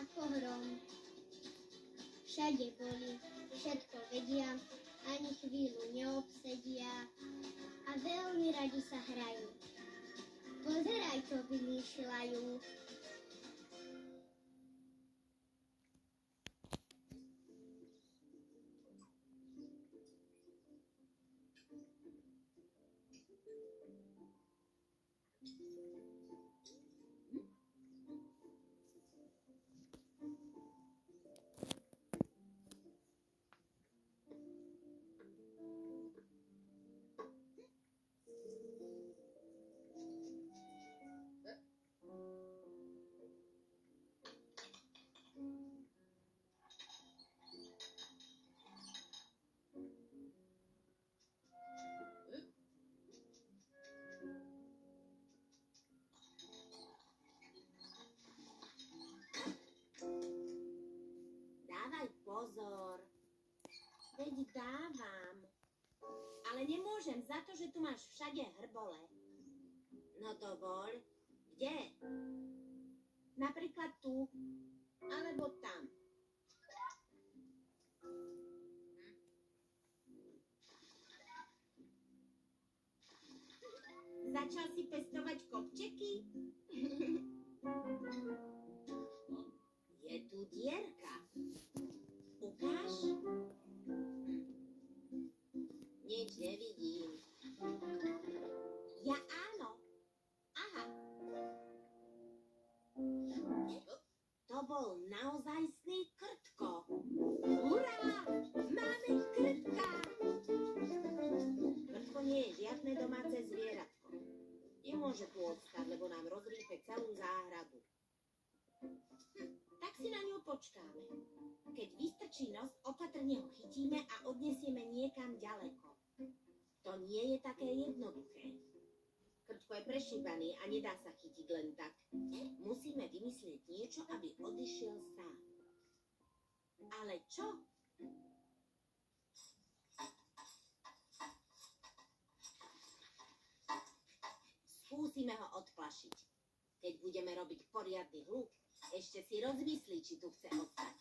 ako hrom. Všade boli, všetko vedia, ani chvíľu neobsedia a veľmi radi sa hrajú. Pozeraj, čo vymýšľajú. Pozor, veď dávam, ale nemôžem za to, že tu máš všade hrbole. No dovoľ, kde? Napríklad tu, alebo tam. Začal si pestovať kopčeky? Je tu dierka. Ukáž? Nič nevidím. Ja áno. Aha. To bol naozajstný krtko. Hurá! Máme krtka! Krtko nie je žiadne domáce zvieratko. Nemôže tu obstáť, lebo nám rozrýpe celú záhradu. Tak si na ňu počkáme. Keď vystrčí nos, opatrne ho chytíme a odnesieme niekam ďaleko. To nie je také jednoduché. Krtko je prešíbaný a nedá sa chytiť len tak. Musíme vymyslieť niečo, aby odišiel sám. Ale čo? Skúsime ho odplašiť. Keď budeme robiť poriadny hluk, ešte si rozmyslí, či tu chce ostať.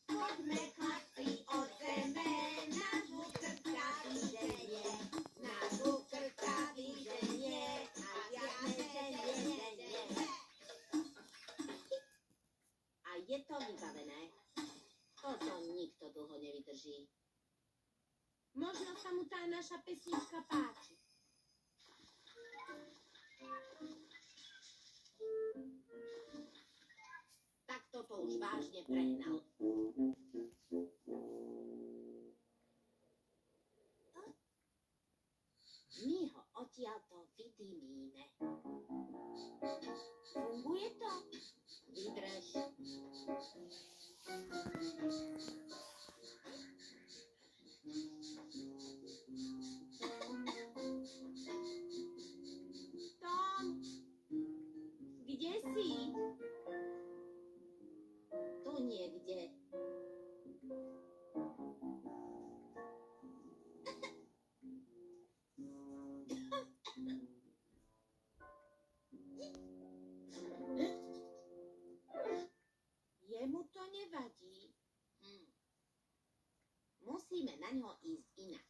Poďme chlapci od zeme, nášmu krtka vyženie, nášmu krtka vyženie, a žiadne ženie. A je to vybavené. Toto nikto dlho nevydrží. Možno sa mu tá naša pesnička páči. Tak toto už vážne prehnal. My ho odtiaľto vydymíme. Funguje to? Vydrž. Tom, kde si? Tu niekde. Jemu to nevadí. Musíme na ňo ísť inak.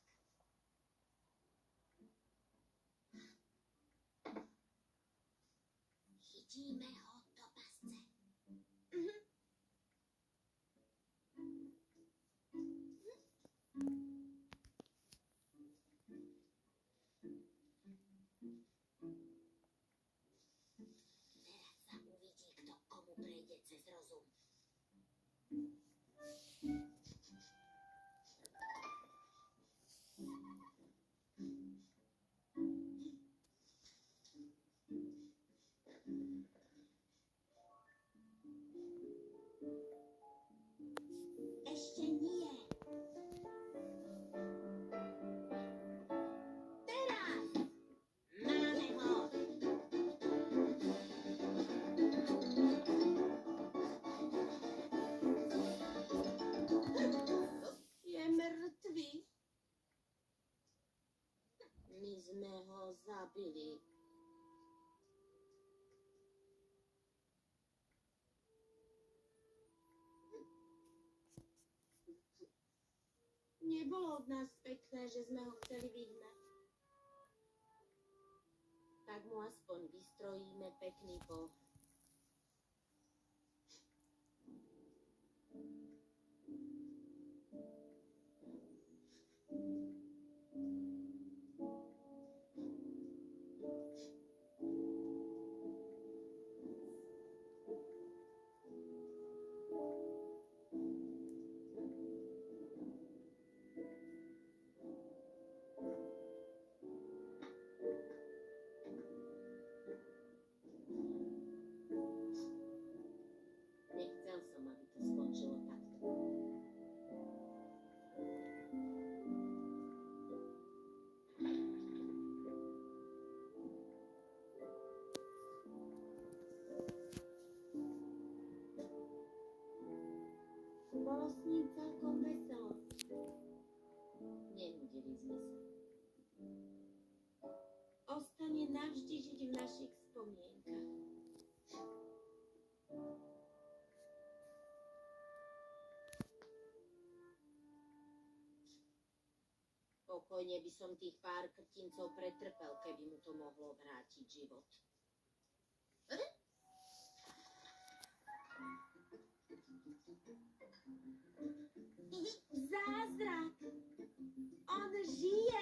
Chytíme ho do pasce. Teraz sa uvidí, kto komu prejde cez rozum. Ešte nie. Teraz! Máme ho! Je mŕtvý. My sme ho zabili. Nebolo od nás pekné, že sme ho chceli vyhnať. Tak mu aspoň vystrojíme pekný boh. Nechcel som, aby to skončilo takto. Bolo s ním celkom veselo. Nenudili sme sa. Ostane navždy žiť v našich spomienkach. Pokojne by som tých pár krtincov pretrpel, keby mu to mohlo vrátiť život. Zázrak! On žije!